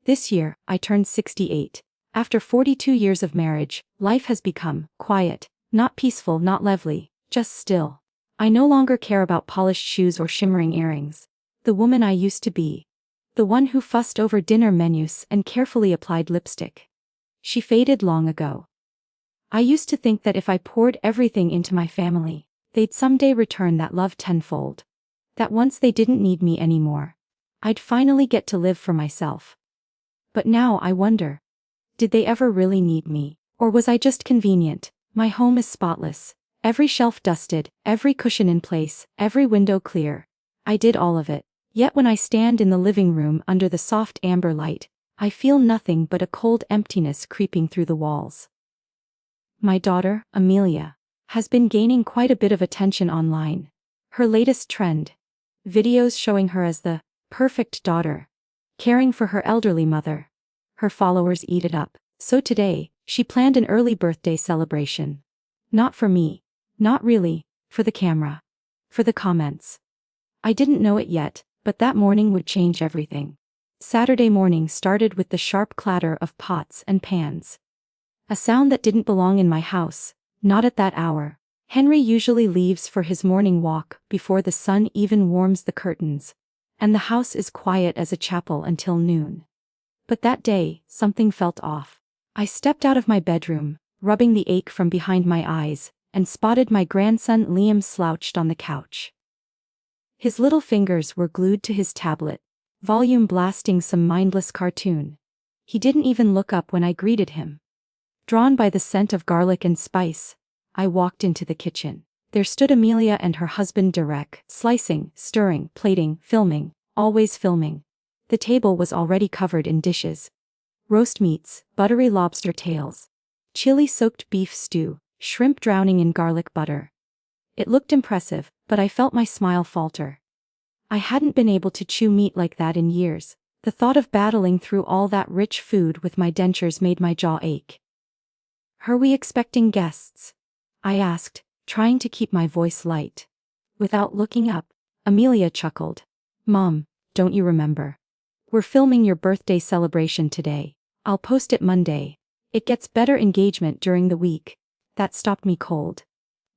This year, I turned 68. After 42 years of marriage, life has become quiet, not peaceful, not lovely, just still. I no longer care about polished shoes or shimmering earrings. The woman I used to be. The one who fussed over dinner menus and carefully applied lipstick. She faded long ago. I used to think that if I poured everything into my family, they'd someday return that love tenfold. That once they didn't need me anymore, I'd finally get to live for myself. But now I wonder, did they ever really need me, or was I just convenient? My home is spotless, every shelf dusted, every cushion in place, every window clear. I did all of it. Yet when I stand in the living room under the soft amber light, I feel nothing but a cold emptiness creeping through the walls. My daughter, Amelia, has been gaining quite a bit of attention online. Her latest trend: videos showing her as the perfect daughter, caring for her elderly mother. Her followers eat it up. So today, she planned an early birthday celebration. Not for me. Not really. For the camera. For the comments. I didn't know it yet, but that morning would change everything. Saturday morning started with the sharp clatter of pots and pans. A sound that didn't belong in my house, not at that hour. Henry usually leaves for his morning walk before the sun even warms the curtains, and the house is quiet as a chapel until noon. But that day, something felt off. I stepped out of my bedroom, rubbing the ache from behind my eyes, and spotted my grandson Liam slouched on the couch. His little fingers were glued to his tablet, volume blasting some mindless cartoon. He didn't even look up when I greeted him. Drawn by the scent of garlic and spice, I walked into the kitchen. There stood Amelia and her husband Derek, slicing, stirring, plating, filming, always filming. The table was already covered in dishes. Roast meats, buttery lobster tails, chili-soaked beef stew, shrimp drowning in garlic butter. It looked impressive, but I felt my smile falter. I hadn't been able to chew meat like that in years. The thought of battling through all that rich food with my dentures made my jaw ache. "Are we expecting guests?" I asked, trying to keep my voice light. Without looking up, Amelia chuckled. "Mom, don't you remember? We're filming your birthday celebration today. I'll post it Monday. It gets better engagement during the week." That stopped me cold.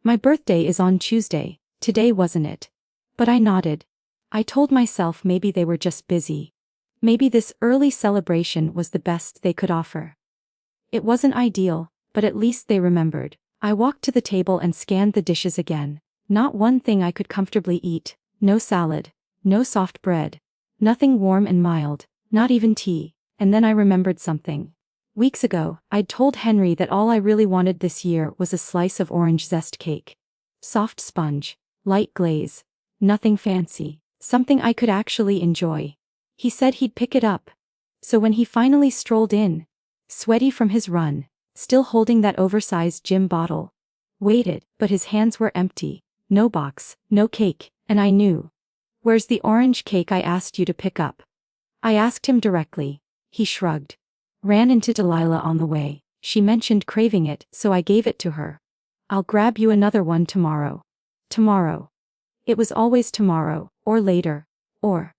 My birthday is on Tuesday. Today wasn't it? But I nodded. I told myself maybe they were just busy. Maybe this early celebration was the best they could offer. It wasn't ideal, but at least they remembered. I walked to the table and scanned the dishes again. Not one thing I could comfortably eat. No salad. No soft bread. Nothing warm and mild. Not even tea. And then I remembered something. Weeks ago, I'd told Henry that all I really wanted this year was a slice of orange zest cake. Soft sponge. Light glaze. Nothing fancy. Something I could actually enjoy. He said he'd pick it up. So when he finally strolled in, sweaty from his run, still holding that oversized gym bottle, waited, but his hands were empty. No box, no cake, and I knew. "Where's the orange cake I asked you to pick up?" I asked him directly. He shrugged. "Ran into Delilah on the way. She mentioned craving it, so I gave it to her. I'll grab you another one tomorrow." Tomorrow. It was always tomorrow, or later, or...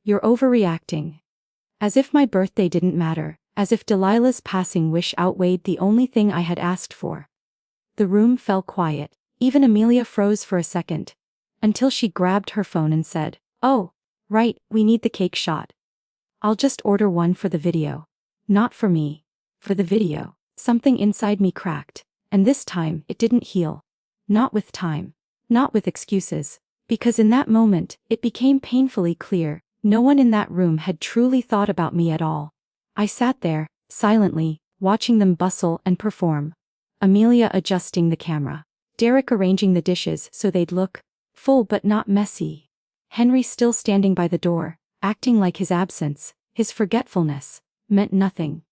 "You're overreacting." As if my birthday didn't matter, as if Delilah's passing wish outweighed the only thing I had asked for. The room fell quiet. Even Amelia froze for a second, until she grabbed her phone and said, "Oh, right, we need the cake shot. I'll just order one for the video." Not for me. For the video. Something inside me cracked, and this time it didn't heal. Not with time. Not with excuses. Because in that moment, it became painfully clear, no one in that room had truly thought about me at all. I sat there, silently, watching them bustle and perform. Amelia adjusting the camera. Derek arranging the dishes so they'd look full but not messy. Henry still standing by the door, acting like his absence, his forgetfulness, meant nothing.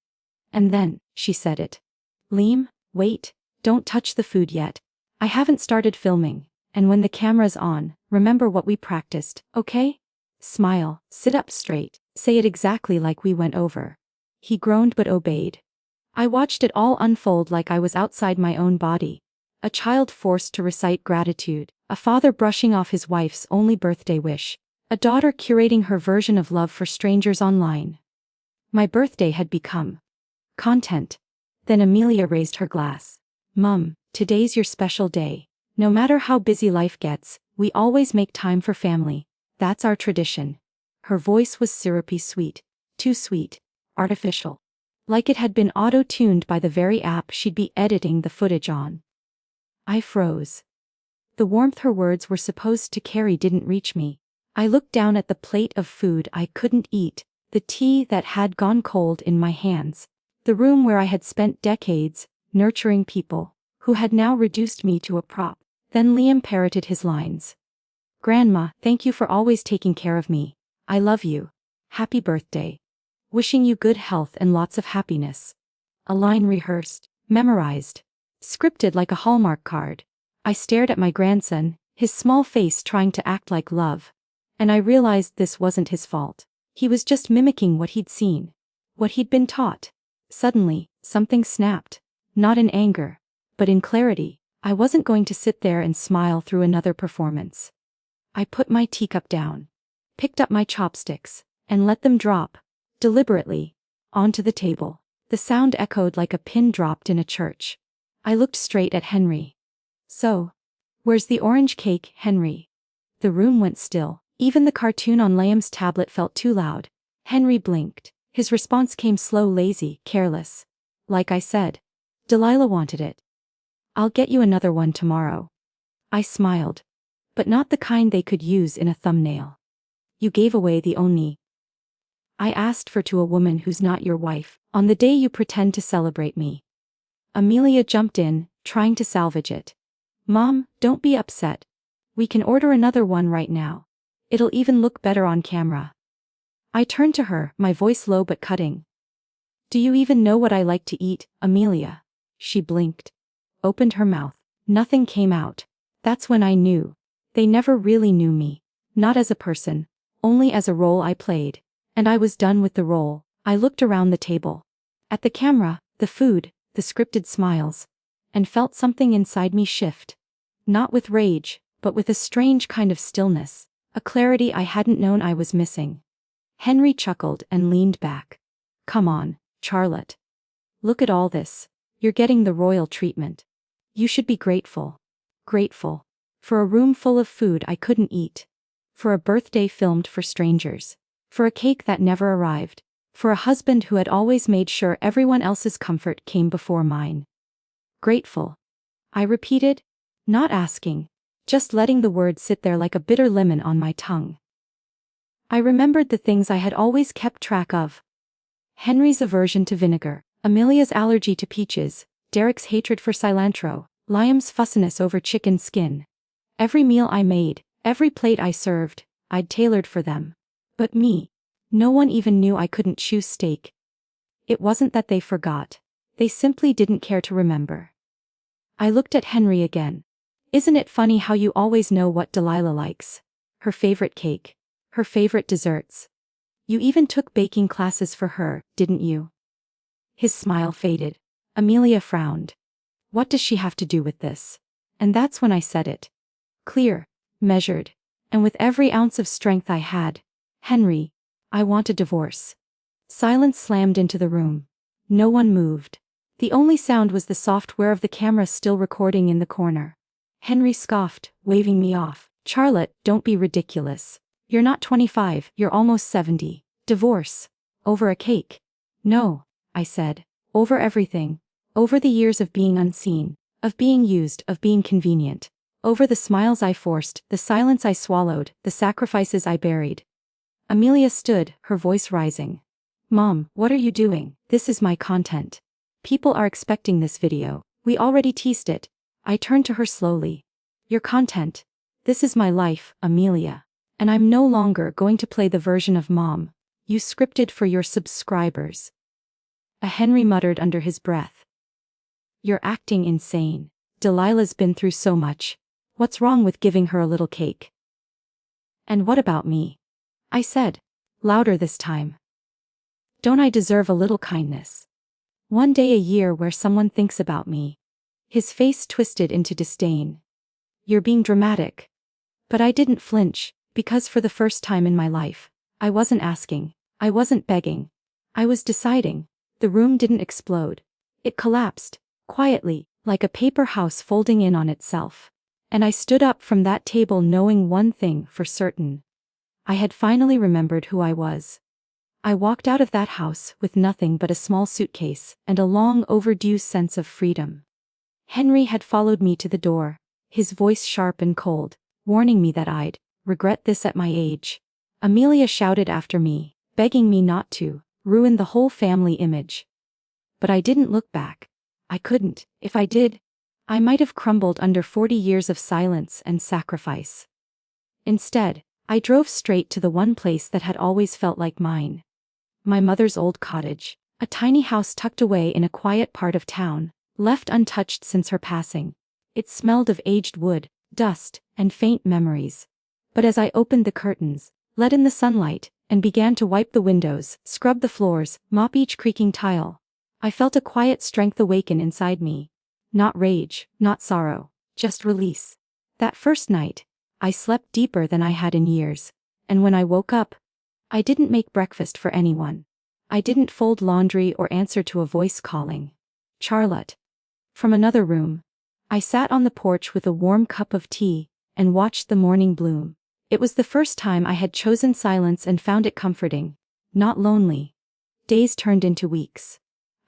And then, she said it. "Liam, wait, don't touch the food yet. I haven't started filming, and when the camera's on, remember what we practiced, okay? Smile, sit up straight, say it exactly like we went over." He groaned but obeyed. I watched it all unfold like I was outside my own body. A child forced to recite gratitude, a father brushing off his wife's only birthday wish, a daughter curating her version of love for strangers online. My birthday had become content. Then Amelia raised her glass. Mum, today's your special day. No matter how busy life gets, we always make time for family. That's our tradition. Her voice was syrupy sweet. Too sweet. Artificial. Like it had been auto-tuned by the very app she'd be editing the footage on. I froze. The warmth her words were supposed to carry didn't reach me. I looked down at the plate of food I couldn't eat, the tea that had gone cold in my hands, the room where I had spent decades, nurturing people, who had now reduced me to a prop. Then Liam parroted his lines. Grandma, thank you for always taking care of me. I love you. Happy birthday. Wishing you good health and lots of happiness. A line rehearsed, memorized, scripted like a Hallmark card. I stared at my grandson, his small face trying to act like love. And I realized this wasn't his fault. He was just mimicking what he'd seen. What he'd been taught. Suddenly, something snapped. Not in anger, but in clarity. I wasn't going to sit there and smile through another performance. I put my teacup down, picked up my chopsticks, and let them drop, deliberately, onto the table. The sound echoed like a pin dropped in a church. I looked straight at Henry. So, where's the orange cake, Henry? The room went still. Even the cartoon on Liam's tablet felt too loud. Henry blinked. His response came slow, lazy, careless. Like I said. Delilah wanted it. I'll get you another one tomorrow. I smiled. But not the kind they could use in a thumbnail. You gave away the only I asked for to a woman who's not your wife, on the day you pretend to celebrate me. Amelia jumped in, trying to salvage it. Mom, don't be upset. We can order another one right now. It'll even look better on camera. I turned to her, my voice low but cutting. Do you even know what I like to eat, Amelia? She blinked. Opened her mouth. Nothing came out. That's when I knew. They never really knew me. Not as a person. Only as a role I played. And I was done with the role. I looked around the table. At the camera, the food, the scripted smiles. And felt something inside me shift. Not with rage, but with a strange kind of stillness. A clarity I hadn't known I was missing. Henry chuckled and leaned back. Come on, Charlotte. Look at all this. You're getting the royal treatment. You should be grateful. Grateful. For a room full of food I couldn't eat. For a birthday filmed for strangers. For a cake that never arrived. For a husband who had always made sure everyone else's comfort came before mine. Grateful. I repeated, not asking, just letting the word sit there like a bitter lemon on my tongue. I remembered the things I had always kept track of. Henry's aversion to vinegar, Amelia's allergy to peaches, Derek's hatred for cilantro, Liam's fussiness over chicken skin. Every meal I made, every plate I served, I'd tailored for them. But me. No one even knew I couldn't choose steak. It wasn't that they forgot. They simply didn't care to remember. I looked at Henry again. Isn't it funny how you always know what Delilah likes? Her favorite cake. Her favorite desserts. You even took baking classes for her, didn't you? His smile faded. Amelia frowned. What does she have to do with this? And that's when I said it. Clear, measured, and with every ounce of strength I had. Henry, I want a divorce. Silence slammed into the room. No one moved. The only sound was the soft whir of the camera still recording in the corner. Henry scoffed, waving me off. Charlotte, don't be ridiculous. You're not 25, you're almost 70. Divorce. Over a cake. No, I said. Over everything. Over the years of being unseen, of being used, of being convenient. Over the smiles I forced, the silence I swallowed, the sacrifices I buried. Amelia stood, her voice rising. Mom, what are you doing? This is my content. People are expecting this video. We already teased it. I turned to her slowly. Your content. This is my life, Amelia. And I'm no longer going to play the version of Mom you scripted for your subscribers. A Henry muttered under his breath. You're acting insane. Delilah's been through so much. What's wrong with giving her a little cake? And what about me? I said, louder this time. Don't I deserve a little kindness? One day a year where someone thinks about me. His face twisted into disdain. You're being dramatic. But I didn't flinch, because for the first time in my life, I wasn't asking, I wasn't begging. I was deciding. The room didn't explode. It collapsed, quietly, like a paper house folding in on itself. And I stood up from that table knowing one thing for certain. I had finally remembered who I was. I walked out of that house with nothing but a small suitcase and a long overdue sense of freedom. Henry had followed me to the door, his voice sharp and cold, warning me that I'd regret this at my age. Amelia shouted after me, begging me not to ruin the whole family image. But I didn't look back. I couldn't. If I did, I might have crumbled under 40 years of silence and sacrifice. Instead, I drove straight to the one place that had always felt like mine. My mother's old cottage, a tiny house tucked away in a quiet part of town, left untouched since her passing. It smelled of aged wood, dust, and faint memories. But as I opened the curtains, let in the sunlight, and began to wipe the windows, scrub the floors, mop each creaking tile, I felt a quiet strength awaken inside me. Not rage, not sorrow, just release. That first night, I slept deeper than I had in years, and when I woke up, I didn't make breakfast for anyone. I didn't fold laundry or answer to a voice calling, "Charlotte." From another room, I sat on the porch with a warm cup of tea and watched the morning bloom. It was the first time I had chosen silence and found it comforting, not lonely. Days turned into weeks.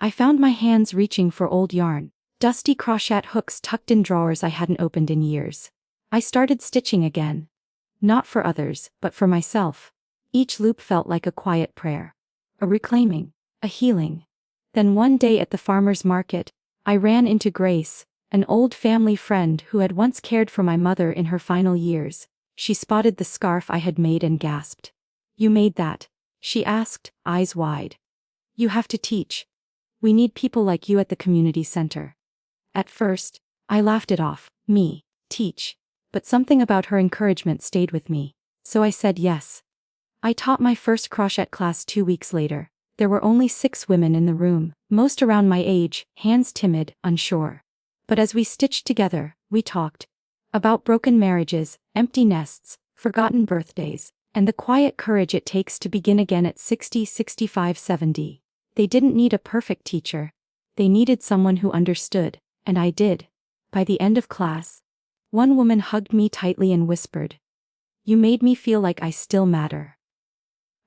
I found my hands reaching for old yarn, dusty crochet hooks tucked in drawers I hadn't opened in years. I started stitching again. Not for others, but for myself. Each loop felt like a quiet prayer. A reclaiming, a healing. Then one day at the farmer's market, I ran into Grace, an old family friend who had once cared for my mother in her final years. She spotted the scarf I had made and gasped. "You made that?" she asked, eyes wide. "You have to teach. We need people like you at the community center." At first, I laughed it off. Me, teach. But something about her encouragement stayed with me, so I said yes. I taught my first crochet class 2 weeks later. There were only 6 women in the room, most around my age, hands timid, unsure. But as we stitched together, we talked about broken marriages, empty nests, forgotten birthdays, and the quiet courage it takes to begin again at 60, 65, 70. They didn't need a perfect teacher. They needed someone who understood, and I did. By the end of class, one woman hugged me tightly and whispered, "You made me feel like I still matter."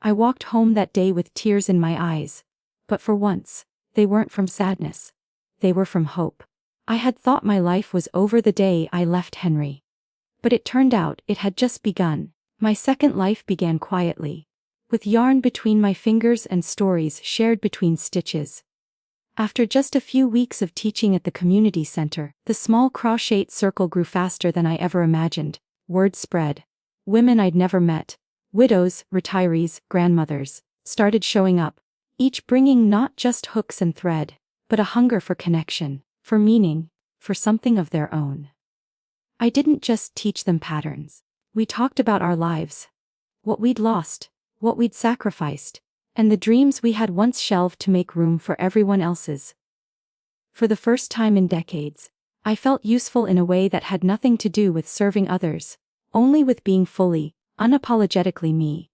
I walked home that day with tears in my eyes, but for once, they weren't from sadness. They were from hope. I had thought my life was over the day I left Henry. But it turned out it had just begun. My second life began quietly, with yarn between my fingers and stories shared between stitches. After just a few weeks of teaching at the community center, the small crochet circle grew faster than I ever imagined. Word spread. Women I'd never met, widows, retirees, grandmothers, started showing up, each bringing not just hooks and thread, but a hunger for connection, for meaning, for something of their own. I didn't just teach them patterns. We talked about our lives, what we'd lost, what we'd sacrificed, and the dreams we had once shelved to make room for everyone else's. For the first time in decades, I felt useful in a way that had nothing to do with serving others, only with being fully, unapologetically me.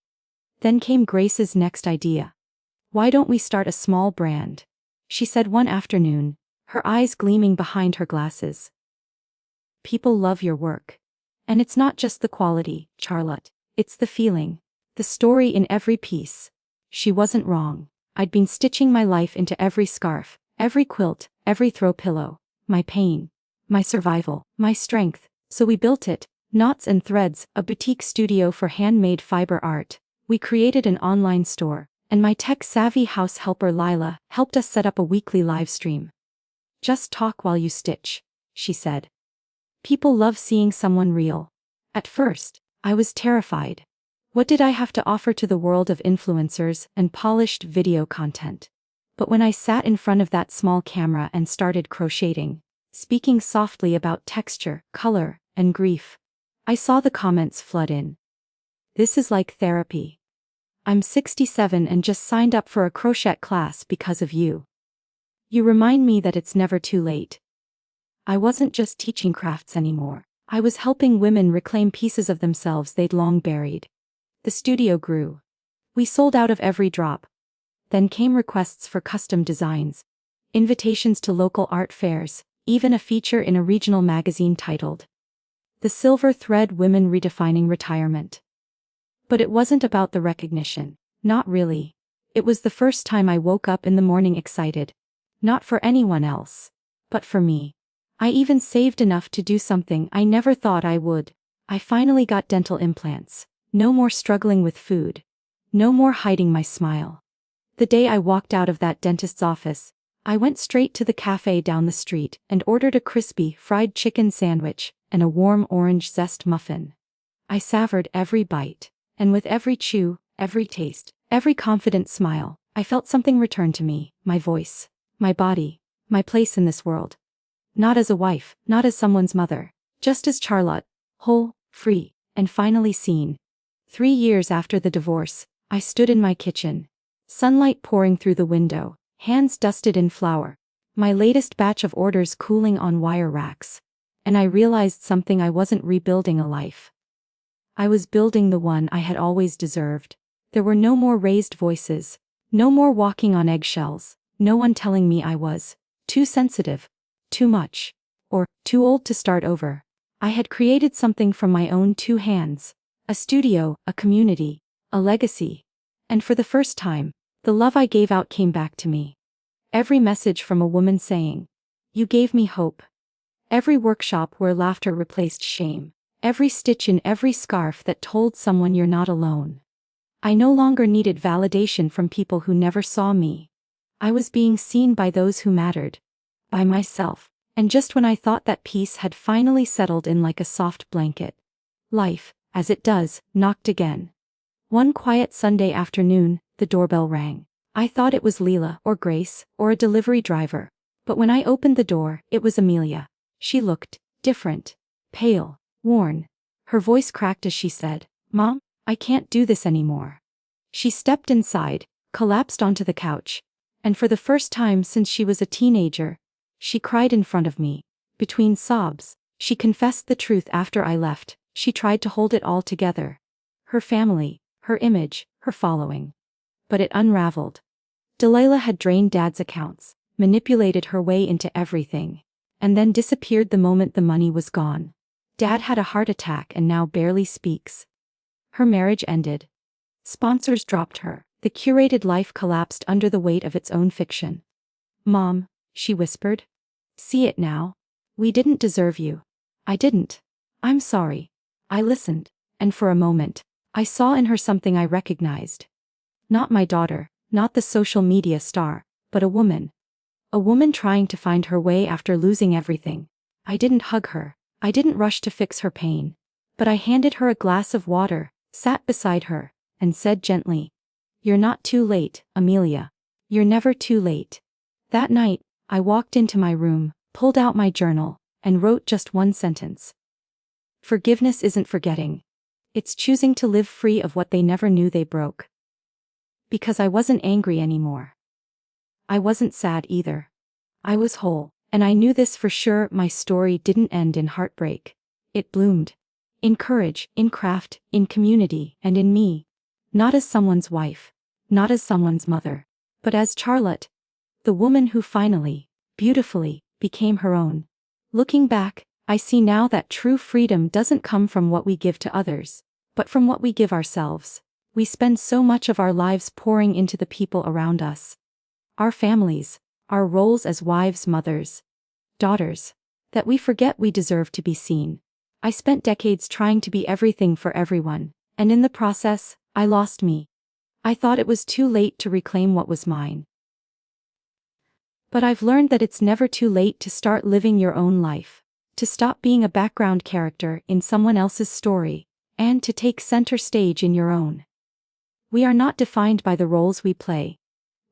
Then came Grace's next idea. "Why don't we start a small brand?" she said one afternoon, her eyes gleaming behind her glasses. "People love your work. And it's not just the quality, Charlotte. It's the feeling, the story in every piece." She wasn't wrong. I'd been stitching my life into every scarf, every quilt, every throw pillow, my pain, my survival, my strength. So we built it, Knots and Threads, a boutique studio for handmade fiber art. We created an online store, and my tech-savvy house helper Lila helped us set up a weekly live stream. "Just talk while you stitch," she said. "People love seeing someone real." At first, I was terrified. What did I have to offer to the world of influencers and polished video content? But when I sat in front of that small camera and started crocheting, speaking softly about texture, color, and grief, I saw the comments flood in. "This is like therapy. I'm 67 and just signed up for a crochet class because of you. You remind me that it's never too late." I wasn't just teaching crafts anymore. I was helping women reclaim pieces of themselves they'd long buried. The studio grew. We sold out of every drop. Then came requests for custom designs, invitations to local art fairs, even a feature in a regional magazine titled "The Silver Thread: Women Redefining Retirement." But it wasn't about the recognition. Not really. It was the first time I woke up in the morning excited. Not for anyone else, but for me. I even saved enough to do something I never thought I would. I finally got dental implants. No more struggling with food. No more hiding my smile. The day I walked out of that dentist's office, I went straight to the cafe down the street and ordered a crispy fried chicken sandwich and a warm orange zest muffin. I savored every bite, and with every chew, every taste, every confident smile, I felt something return to me, my voice, my body, my place in this world. Not as a wife, not as someone's mother, just as Charlotte, whole, free, and finally seen. 3 years after the divorce, I stood in my kitchen. Sunlight pouring through the window, hands dusted in flour, my latest batch of orders cooling on wire racks. And I realized something: I wasn't rebuilding a life. I was building the one I had always deserved. There were no more raised voices, no more walking on eggshells, no one telling me I was too sensitive, too much, or too old to start over. I had created something from my own 2 hands, a studio, a community, a legacy. And for the first time, the love I gave out came back to me. Every message from a woman saying, "You gave me hope." Every workshop where laughter replaced shame. Every stitch in every scarf that told someone you're not alone. I no longer needed validation from people who never saw me. I was being seen by those who mattered. By myself. And just when I thought that peace had finally settled in like a soft blanket, life, as it does, knocked again. One quiet Sunday afternoon, the doorbell rang. I thought it was Leela or Grace or a delivery driver. But when I opened the door, it was Amelia. She looked different, pale, worn. Her voice cracked as she said, "Mom, I can't do this anymore." She stepped inside, collapsed onto the couch, and for the first time since she was a teenager, she cried in front of me. Between sobs, she confessed the truth. After I left, she tried to hold it all together. Her family, her image, her following. But it unraveled. Delilah had drained Dad's accounts, manipulated her way into everything, and then disappeared the moment the money was gone. Dad had a heart attack and now barely speaks. Her marriage ended. Sponsors dropped her. The curated life collapsed under the weight of its own fiction. "Mom," she whispered. "See it now. We didn't deserve you." I didn't. "I'm sorry." I listened, and for a moment, I saw in her something I recognized. Not my daughter, not the social media star, but a woman. A woman trying to find her way after losing everything. I didn't hug her. I didn't rush to fix her pain. But I handed her a glass of water, sat beside her, and said gently, "You're not too late, Amelia. You're never too late." That night, I walked into my room, pulled out my journal, and wrote just one sentence. Forgiveness isn't forgetting. It's choosing to live free of what they never knew they broke. Because I wasn't angry anymore. I wasn't sad either. I was whole, and I knew this for sure: my story didn't end in heartbreak. It bloomed. In courage, in craft, in community, and in me. Not as someone's wife. Not as someone's mother. But as Charlotte. The woman who finally, beautifully, became her own. Looking back, I see now that true freedom doesn't come from what we give to others, but from what we give ourselves. We spend so much of our lives pouring into the people around us. Our families, our roles as wives, mothers, daughters, that we forget we deserve to be seen. I spent decades trying to be everything for everyone, and in the process, I lost me. I thought it was too late to reclaim what was mine. But I've learned that it's never too late to start living your own life, to stop being a background character in someone else's story, and to take center stage in your own. We are not defined by the roles we play.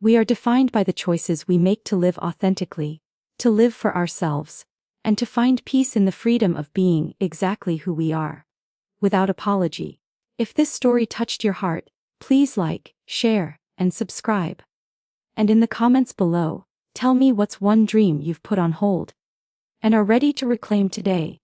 We are defined by the choices we make to live authentically, to live for ourselves, and to find peace in the freedom of being exactly who we are. Without apology. If this story touched your heart, please like, share, and subscribe. And in the comments below, tell me what's one dream you've put on hold and are ready to reclaim today.